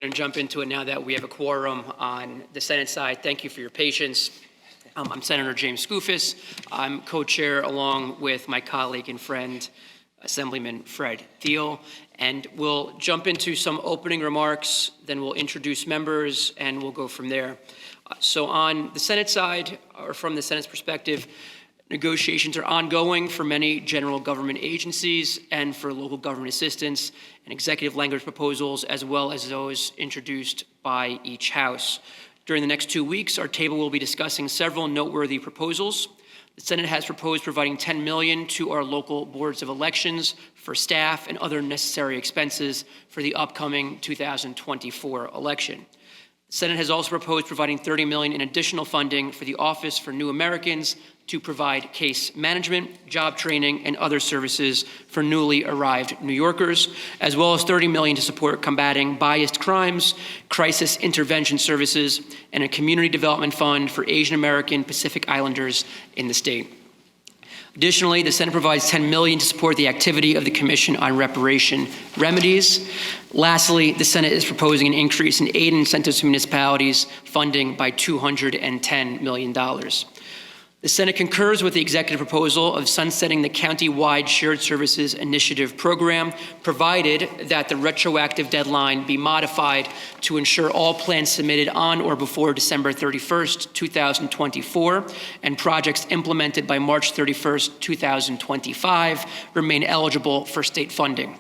And jump into it now that we have a quorum on the Senate side. Thank you for your patience. I'm Senator James Skoufis. I'm co-chair along with my colleague and friend, Assemblyman Fred Thiel. And we'll jump into some opening remarks, then we'll introduce members, and we'll go from there. So on the Senate side, or from the Senate's perspective, negotiations are ongoing for many general government agencies and for local government assistance and executive language proposals, as well as those introduced by each House. During the next 2 weeks, our table will be discussing several noteworthy proposals. The Senate has proposed providing $10 million to our local boards of elections for staff and other necessary expenses for the upcoming 2024 election. The Senate has also proposed providing $30 million in additional funding for the Office for New Americans to provide case management, job training, and other services for newly arrived New Yorkers, as well as $30 million to support combating biased crimes, crisis intervention services, and a community development fund for Asian American Pacific Islanders in the state. Additionally, the Senate provides $10 million to support the activity of the Commission on Reparation Remedies. Lastly, the Senate is proposing an increase in aid incentives to municipalities funding by $210 million. The Senate concurs with the executive proposal of sunsetting the county-wide Shared Services Initiative program, provided that the retroactive deadline be modified to ensure all plans submitted on or before December 31st, 2024, and projects implemented by March 31st, 2025 remain eligible for state funding.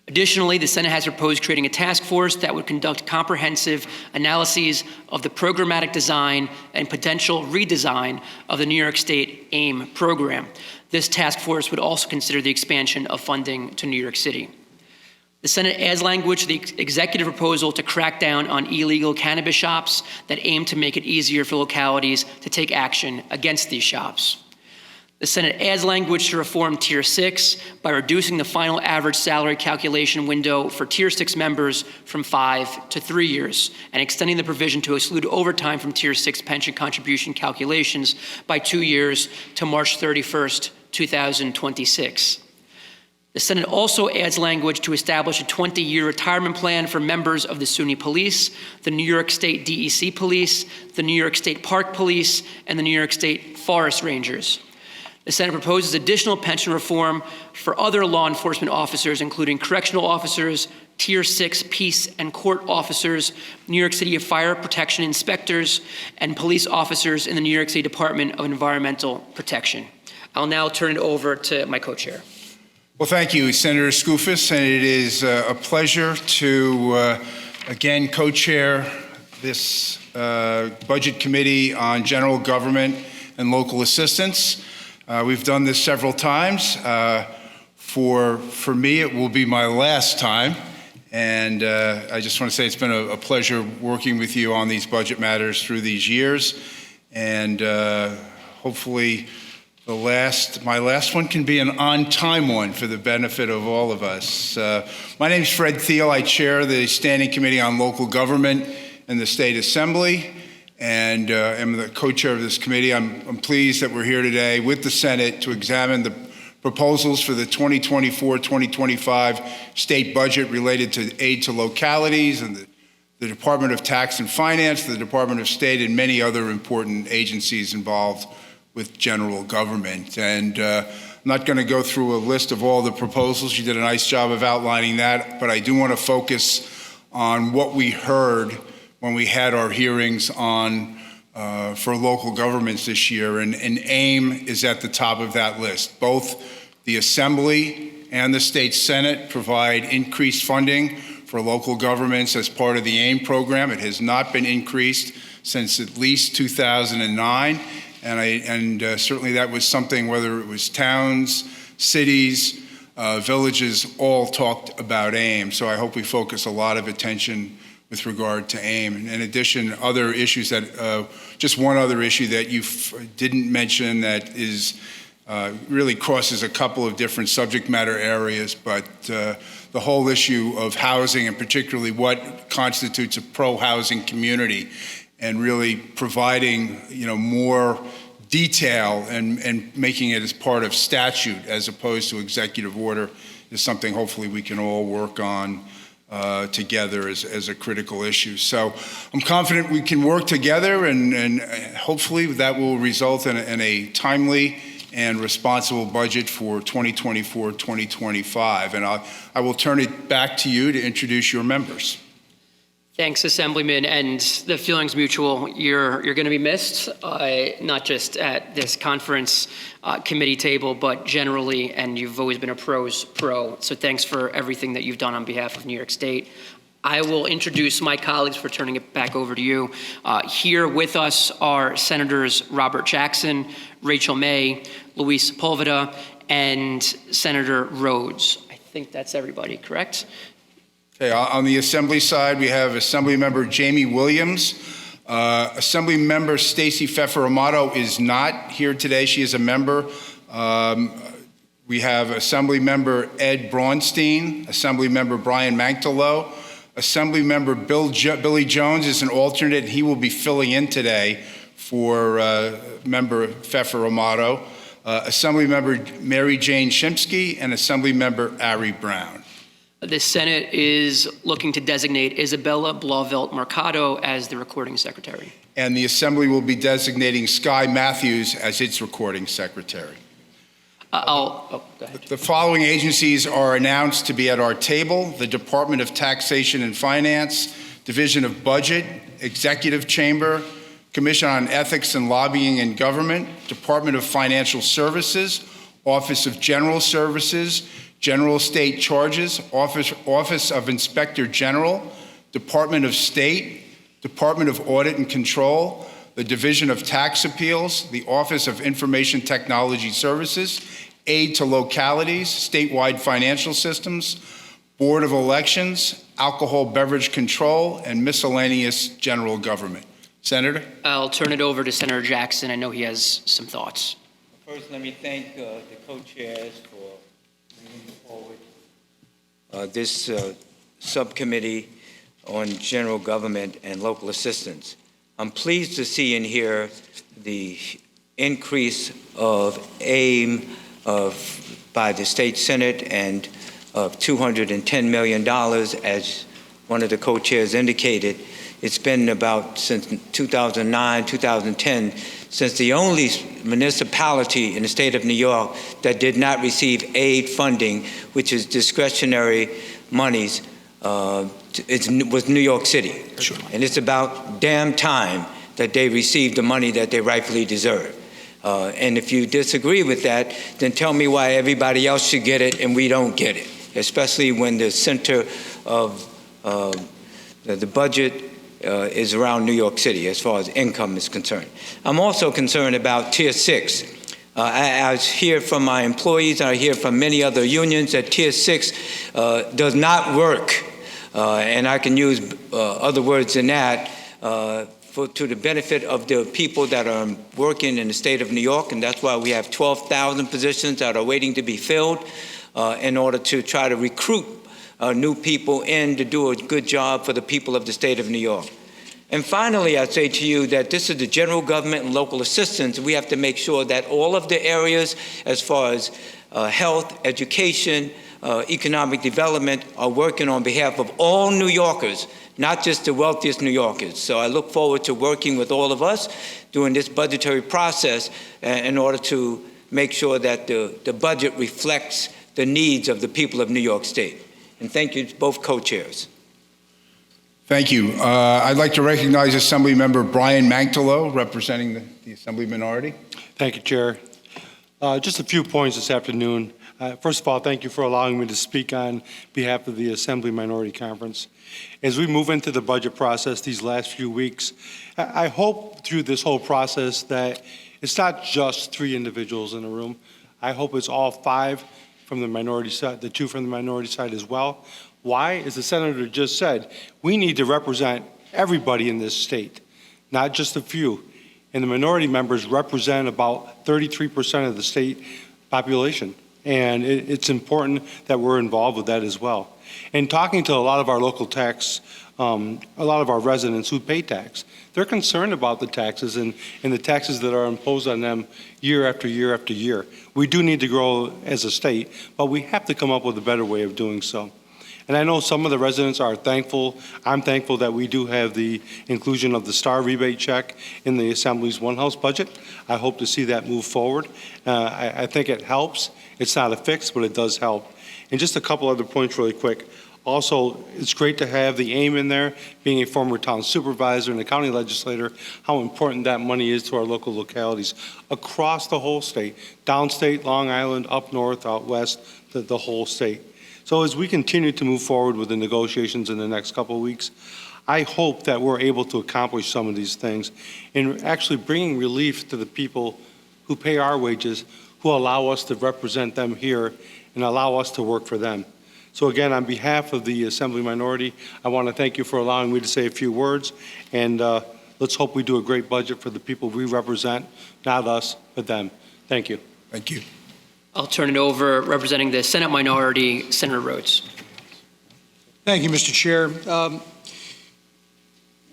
Additionally, the Senate has proposed creating a task force that would conduct comprehensive analyses of the programmatic design and potential redesign of the New York State AIM program. This task force would also consider the expansion of funding to New York City. The Senate adds language to the executive proposal to crack down on illegal cannabis shops that aim to make it easier for localities to take action against these shops. The Senate adds language to reform Tier 6 by reducing the final average salary calculation window for Tier 6 members from 5 to 3 years and extending the provision to exclude overtime from Tier 6 pension contribution calculations by 2 years to March 31st, 2026. The Senate also adds language to establish a 20-year retirement plan for members of the SUNY Police, the New York State DEC Police, the New York State Park Police, and the New York State Forest Rangers. The Senate proposes additional pension reform for other law enforcement officers, including correctional officers, Tier 6 peace and court officers, New York City Fire Protection inspectors, and police officers in the New York City Department of Environmental Protection. I'll now turn it over to my co-chair. Well, thank you, Senator Skoufis, and it is a pleasure to again co-chair this Budget Committee on General Government and Local Assistance. We've done this several times. For me, it will be my last time. And I just want to say it's been a pleasure working with you on these budget matters through these years. And hopefully my last one can be an on-time one for the benefit of all of us. My name is Fred Thiel. I chair the Standing Committee on Local Government in the State Assembly. And I'm the co-chair of this committee. I'm pleased that we're here today with the Senate to examine the proposals for the 2024-2025 state budget related to aid to localities and the Department of Tax and Finance, the Department of State, and many other important agencies involved with general government. And I'm not going to go through a list of all the proposals. You did a nice job of outlining that, but I do want to focus on what we heard when we had our hearings on for local governments this year, and AIM is at the top of that list. Both the Assembly and the State Senate provide increased funding for local governments as part of the AIM program. It has not been increased since at least 2009, and certainly that was something, whether it was towns, cities, villages, all talked about AIM. So I hope we focus a lot of attention with regard to AIM. In addition, other issues that, just one other issue that you didn't mention that is really crosses a couple of different subject matter areas, but the whole issue of housing and particularly what constitutes a pro-housing community and really providing, more detail and making it as part of statute as opposed to executive order is something hopefully we can all work on together as a critical issue. So I'm confident we can work together, and hopefully that will result in a timely and responsible budget for 2024-2025. And I will turn it back to you to introduce your members. Thanks, Assemblyman, and the feeling's mutual. You're going to be missed, not just at this conference committee table, but generally, and you've always been a pro. So thanks for everything that you've done on behalf of New York State. I will introduce my colleagues for turning it back over to you. Here with us are Senators Robert Jackson, Rachel May, Luis Sepulveda, and Senator Rhodes. I think that's everybody, correct? Okay, on the Assembly side, we have Assembly Member Jamie Williams. Assembly Member Stacey Pfeffer Amato is not here today. She is a member. We have Assembly Member Ed Braunstein, Assembly Member Brian Manctolo. Assembly Member Billy Jones is an alternate. He will be filling in today for Member Pfeffer Amato. Assembly Member Mary Jane Shimsky and Assembly Member Ari Brown. The Senate is looking to designate Isabella Blauvelt Mercado as the recording secretary. And the Assembly will be designating Sky Matthews as its recording secretary. Go ahead. The following agencies are announced to be at our table: the Department of Taxation and Finance, Division of Budget, Executive Chamber, Commission on Ethics and Lobbying in Government, Department of Financial Services, Office of General Services, General State Charges, Office of Inspector General, Department of State, Department of Audit and Control, the Division of Tax Appeals, the Office of Information Technology Services, Aid to Localities, Statewide Financial Systems, Board of Elections, Alcohol Beverage Control, and Miscellaneous General Government. Senator? I'll turn it over to Senator Jackson. I know he has some thoughts. First, let me thank the co-chairs for bringing forward this subcommittee on general government and local assistance. I'm pleased to see and hear the increase of aim by the state senate and of $210 million, as one of the co-chairs indicated. It's been about since 2009, 2010, since the only municipality in the state of New York that did not receive aid funding, which is discretionary monies, was New York City. Sure. And it's about damn time that they received the money that they rightfully deserve. And if you disagree with that, then tell me why everybody else should get it and we don't get it, especially when the center of the budget is around New York City as far as income is concerned. I'm also concerned about Tier 6. I hear from my employees, I hear from many other unions that Tier 6 does not work. And I can use other words than that to the benefit of the people that are working in the state of New York, and that's why we have 12,000 positions that are waiting to be filled in order to try to recruit new people in to do a good job for the people of the state of New York. And finally, I say to you that this is the general government and local assistance. We have to make sure that all of the areas as far as health, education, economic development are working on behalf of all New Yorkers, not just the wealthiest New Yorkers. So I look forward to working with all of us during this budgetary process in order to make sure that the budget reflects the needs of the people of New York State. And thank you to both co-chairs. Thank you. I'd like to recognize Assembly Member Brian Manctolo, representing the Assembly Minority. Thank you, Chair. Just a few points this afternoon. First of all, thank you for allowing me to speak on behalf of the Assembly Minority Conference. As we move into the budget process these last few weeks, I hope through this whole process that it's not just 3 individuals in a room. I hope it's all 5 from the minority side, the 2 from the minority side as well. Why? As the Senator just said, we need to represent everybody in this state, not just a few. And the minority members represent about 33% of the state population. And it's important that we're involved with that as well. And talking to a lot of our local tax, a lot of our residents who pay tax, they're concerned about the taxes and the taxes that are imposed on them year after year after year. We do need to grow as a state, but we have to come up with a better way of doing so. And I know some of the residents are thankful. I'm thankful that we do have the inclusion of the STAR rebate check in the Assembly's One House budget. I hope to see that move forward. I think it helps. It's not a fix, but it does help. And just a couple other points really quick. Also, it's great to have the AIM in there, being a former town supervisor and a county legislator, how important that money is to our local localities across the whole state, downstate, Long Island, up north, out west, the whole state. So as we continue to move forward with the negotiations in the next couple of weeks, I hope that we're able to accomplish some of these things and actually bringing relief to the people who pay our wages, who allow us to represent them here and allow us to work for them. So again, on behalf of the Assembly minority, I want to thank you for allowing me to say a few words, and let's hope we do a great budget for the people we represent, not us, but them. Thank you. Thank you. I'll turn it over, representing the Senate minority, Senator Rhodes. Thank you, Mr. Chair.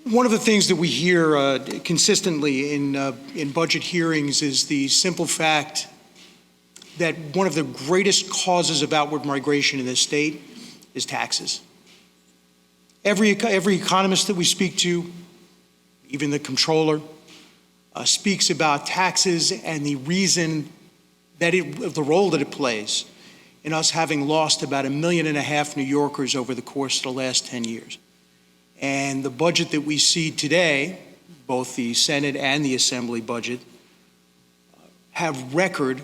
One of the things that we hear consistently in budget hearings is the simple fact that one of the greatest causes of outward migration in this state is taxes. Every economist that we speak to, even the comptroller, speaks about taxes and the reason that the role that it plays in us having lost about 1.5 million New Yorkers over the course of the last 10 years. And the budget that we see today, both the Senate and the Assembly budget, have record,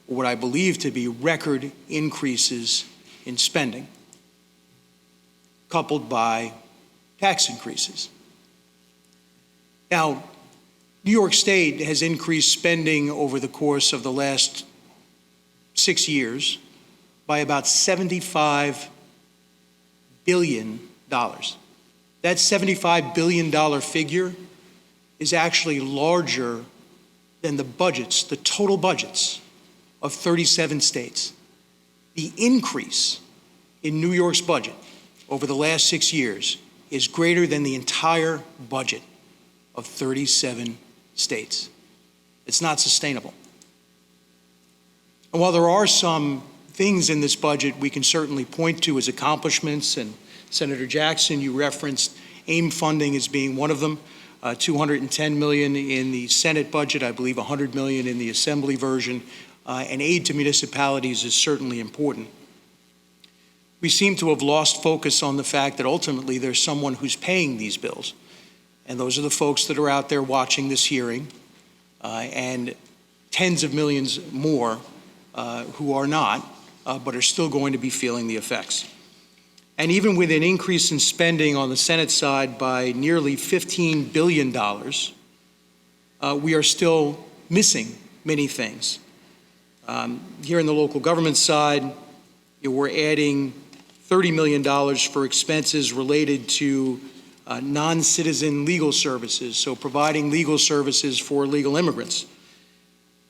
what I believe to be record increases in spending, coupled by tax increases. Now, New York State has increased spending over the course of the last 6 years by about $75 billion. That $75 billion figure is actually larger than the budgets, the total budgets of 37 states. The increase in New York's budget over the last 6 years is greater than the entire budget of 37 states. It's not sustainable. And while there are some things in this budget we can certainly point to as accomplishments, and Senator Jackson, you referenced AIM funding as being one of them, $210 million in the Senate budget, I believe $100 million in the Assembly version, and aid to municipalities is certainly important. We seem to have lost focus on the fact that ultimately there's someone who's paying these bills. And those are the folks that are out there watching this hearing, and tens of millions more who are not, but are still going to be feeling the effects. And even with an increase in spending on the Senate side by nearly $15 billion, we are still missing many things. Here in the local government side, we're adding $30 million for expenses related to non-citizen legal services, so providing legal services for legal immigrants.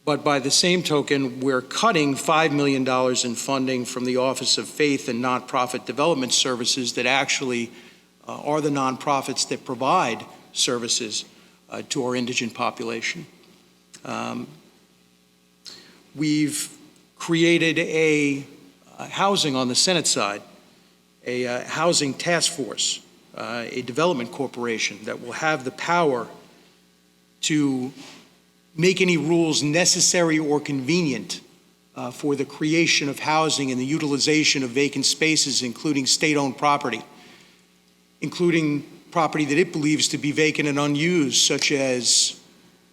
But by the same token, we're cutting $5 million in funding from the Office of Faith and Nonprofit Development Services that actually are the nonprofits that provide services to our indigent population. We've created a housing on the Senate side, a housing task force, a development corporation that will have the power to make any rules necessary or convenient for the creation of housing and the utilization of vacant spaces, including state-owned property, including property that it believes to be vacant and unused, such as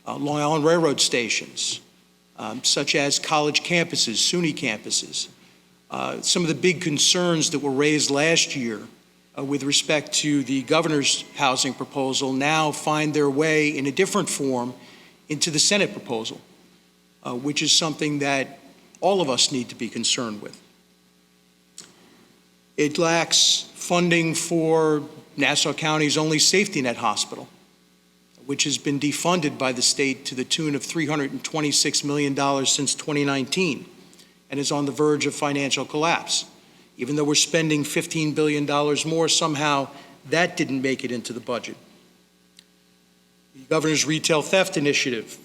Long Island Railroad stations, such as college campuses, SUNY campuses. Some of the big concerns that were raised last year with respect to the governor's housing proposal now find their way in a different form into the Senate proposal, which is something that all of us need to be concerned with. It lacks funding for Nassau County's only safety net hospital, which has been defunded by the state to the tune of $326 million since 2019 and is on the verge of financial collapse. Even though we're spending $15 billion more, somehow that didn't make it into the budget. The governor's retail theft initiative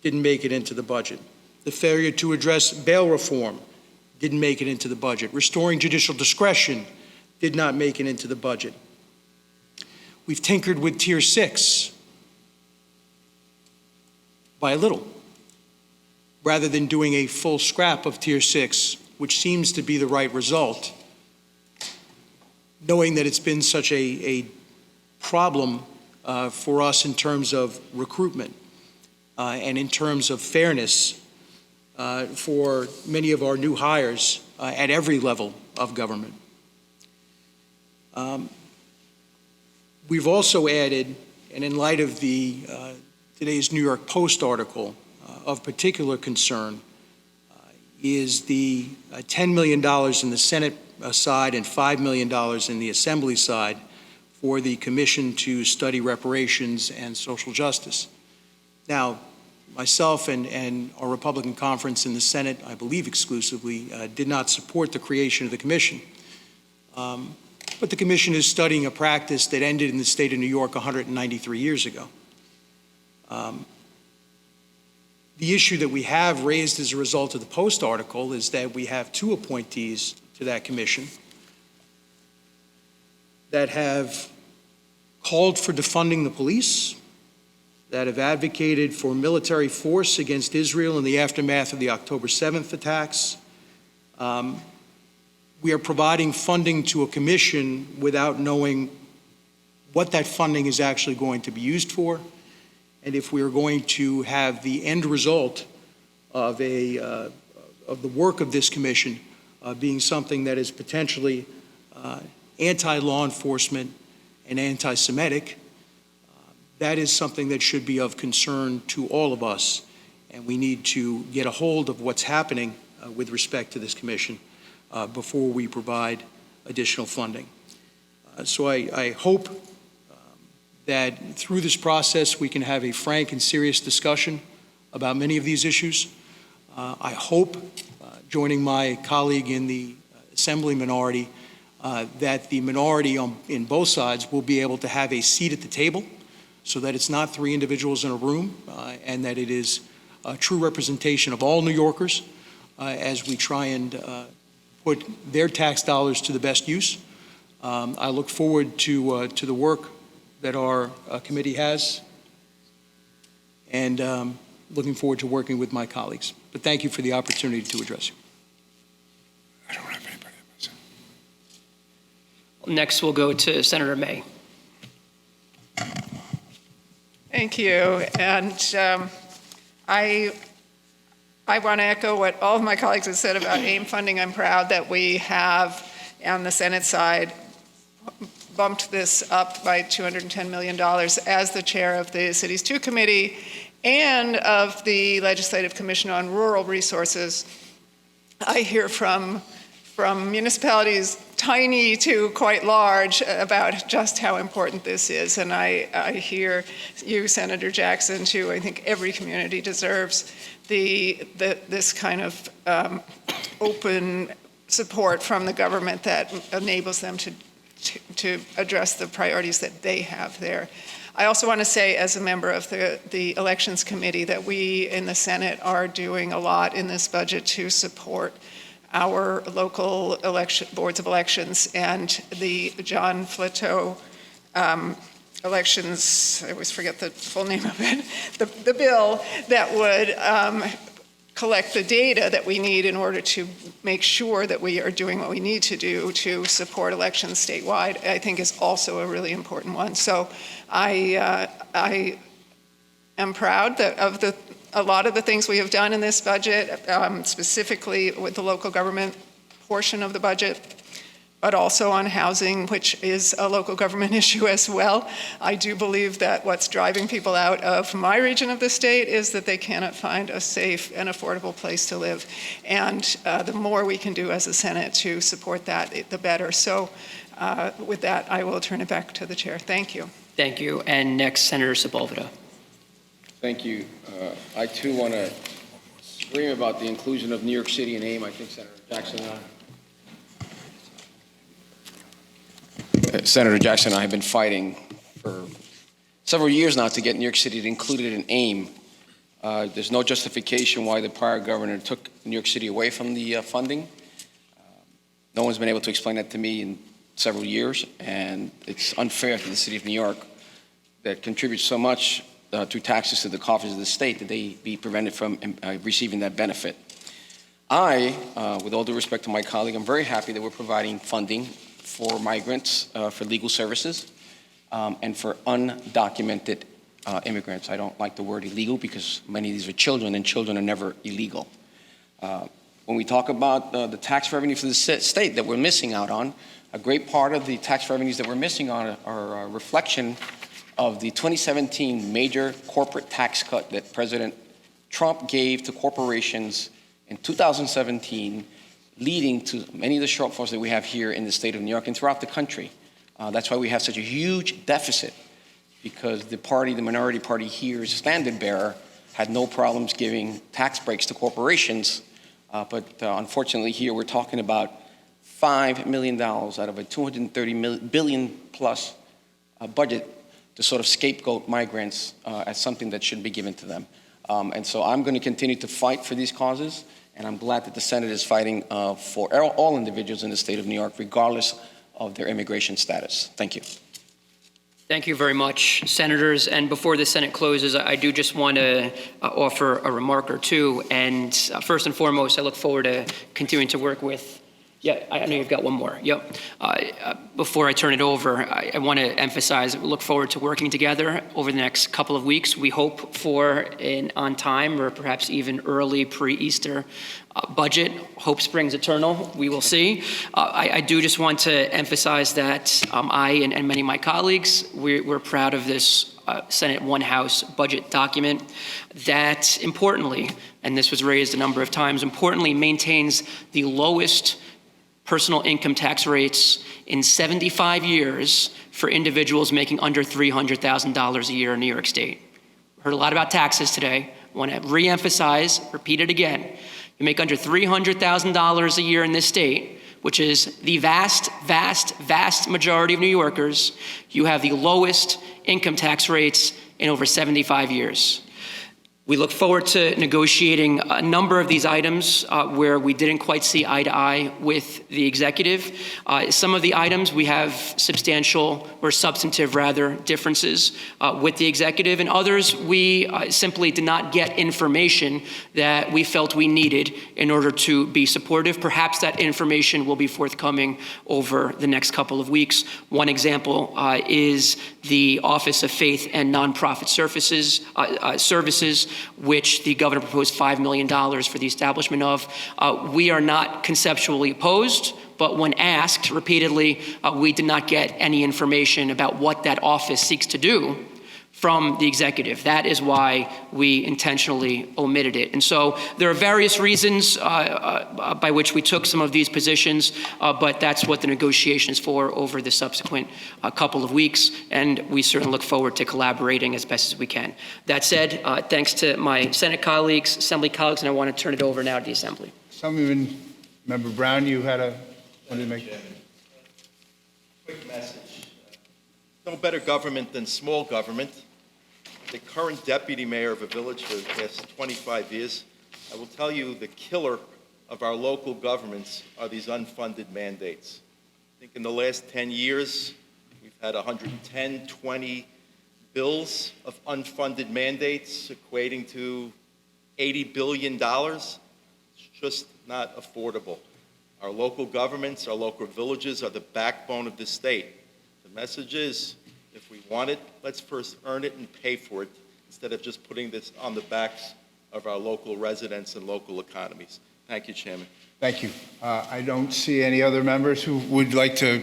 didn't make it into the budget. The failure to address bail reform didn't make it into the budget. Restoring judicial discretion did not make it into the budget. We've tinkered with Tier 6 by a little, rather than doing a full scrap of Tier 6, which seems to be the right result, knowing that it's been such a problem for us in terms of recruitment and in terms of fairness for many of our new hires at every level of government. We've also added, and in light of the today's New York Post article of particular concern, is the $10 million in the Senate side and $5 million in the Assembly side for the Commission to Study Reparations and Social Justice. Now, myself and our Republican conference in the Senate, I believe exclusively, did not support the creation of the commission. But the commission is studying a practice that ended in the state of New York 193 years ago. The issue that we have raised as a result of the Post article is that we have two appointees to that commission that have called for defunding the police, that have advocated for military force against Israel in the aftermath of the October 7th attacks. We are providing funding to a commission without knowing what that funding is actually going to be used for, and if we are going to have the end result of the work of this commission being something that is potentially anti-law enforcement and anti-Semitic. That is something that should be of concern to all of us, and we need to get a hold of what's happening with respect to this commission before we provide additional funding. So I hope that through this process we can have a frank and serious discussion about many of these issues. I hope, joining my colleague in the Assembly minority, that the minority in both sides will be able to have a seat at the table so that it's not three individuals in a room and that it is a true representation of all New Yorkers as we try and put their tax dollars to the best use. I look forward to the work that our committee has, and looking forward to working with my colleagues. But thank you for the opportunity to address you. I don't have anybody else. Next, we'll go to Senator May. Thank you. And I want to echo what all of my colleagues have said about AIM funding. I'm proud that we have, on the Senate side, bumped this up by $210 million as the chair of the Cities 2 Committee and of the Legislative Commission on Rural Resources. I hear from municipalities tiny to quite large about just how important this is. And I hear you, Senator Jackson, too. I think every community deserves this kind of open support from the government that enables them to address the priorities that they have there. I also want to say, as a member of the Elections Committee, that we in the Senate are doing a lot in this budget to support our local boards of elections, and the John Flatow elections, I always forget the full name of it, the bill that would collect the data that we need in order to make sure that we are doing what we need to do to support elections statewide, I think is also a really important one. So I am proud of a lot of the things we have done in this budget, specifically with the local government portion of the budget, but also on housing, which is a local government issue as well. I do believe that what's driving people out of my region of the state is that they cannot find a safe and affordable place to live. And the more we can do as a Senate to support that, the better. So with that, I will turn it back to the chair. Thank you. Thank you. And next, Senator Sepulveda. Thank you. I too want to scream about the inclusion of New York City in AIM. I think Senator Jackson and I have been fighting for several years now to get New York City included in AIM. There's no justification why the prior governor took New York City away from the funding. No one's been able to explain that to me, and several years, and it's unfair to the city of New York that contributes so much through taxes to the coffers of the state that they be prevented from receiving that benefit. I, with all due respect to my colleague, I'm very happy that we're providing funding for migrants, for legal services, and for undocumented immigrants. I don't like the word illegal because many of these are children, and children are never illegal. When we talk about the tax revenue for the state that we're missing out on, a great part of the tax revenues that we're missing on are a reflection of the 2017 major corporate tax cut that President Trump gave to corporations in 2017, leading to many of the shortfalls that we have here in the state of New York and throughout the country. That's why we have such a huge deficit, because the minority party here's standard bearer had no problems giving tax breaks to corporations. But unfortunately here we're talking about $5 million out of a $230 billion plus budget to sort of scapegoat migrants as something that should be given to them. And so I'm going to continue to fight for these causes, and I'm glad that the Senate is fighting for all individuals in the state of New York, regardless of their immigration status. Thank you. Thank you very much, Senators. And before the Senate closes, I do just want to offer a remark or two. And first and foremost, I look forward to continuing to work with. Yeah, I know you've got one more. Yep. Before I turn it over, I want to emphasize we look forward to working together over the next couple of weeks. We hope for an on-time or perhaps even early pre-Easter budget. Hope springs eternal. We will see. I do just want to emphasize that I and many of my colleagues, we're proud of this Senate One House budget document that importantly, and this was raised a number of times, importantly maintains the lowest personal income tax rates in 75 years for individuals making under $300,000 a year in New York State. Heard a lot about taxes today. I want to reemphasize, repeat it again. You make under $300,000 a year in this state, which is the vast, vast, vast majority of New Yorkers, you have the lowest income tax rates in over 75 years. We look forward to negotiating a number of these items where we didn't quite see eye to eye with the executive. Some of the items we have substantial or substantive rather differences with the executive, and others we simply did not get information that we felt we needed in order to be supportive. Perhaps that information will be forthcoming over the next couple of weeks. One example is the Office of Faith and Nonprofit Services, which the governor proposed $5 million for the establishment of. We are not conceptually opposed, but when asked repeatedly, we did not get any information about what that office seeks to do from the executive. That is why we intentionally omitted it. And so there are various reasons by which we took some of these positions, but that's what the negotiation is for over the subsequent couple of weeks, and we certainly look forward to collaborating as best as we can. That said, thanks to my Senate colleagues, Assembly colleagues, and I want to turn it over now to the Assembly. Member Brown, you had wanted to make. Quick message. No better government than small government. The current deputy mayor of a village for the past 25 years, I will tell you the killer of our local governments are these unfunded mandates. I think in the last 10 years, we've had 110, 20 bills of unfunded mandates equating to $80 billion. It's just not affordable. Our local governments, our local villages are the backbone of the state. The message is, if we want it, let's first earn it and pay for it, instead of just putting this on the backs of our local residents and local economies. Thank you, Chairman. Thank you. I don't see any other members who would like to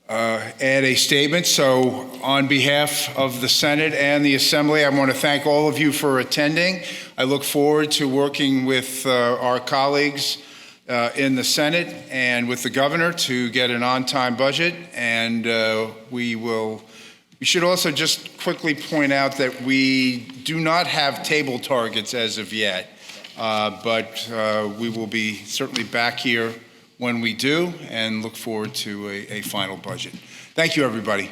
add a statement. So on behalf of the Senate and the Assembly, I want to thank all of you for attending. I look forward to working with our colleagues in the Senate and with the governor to get an on-time budget, and we should also just quickly point out that we do not have table targets as of yet, but we will be certainly back here when we do, and look forward to a final budget. Thank you, everybody.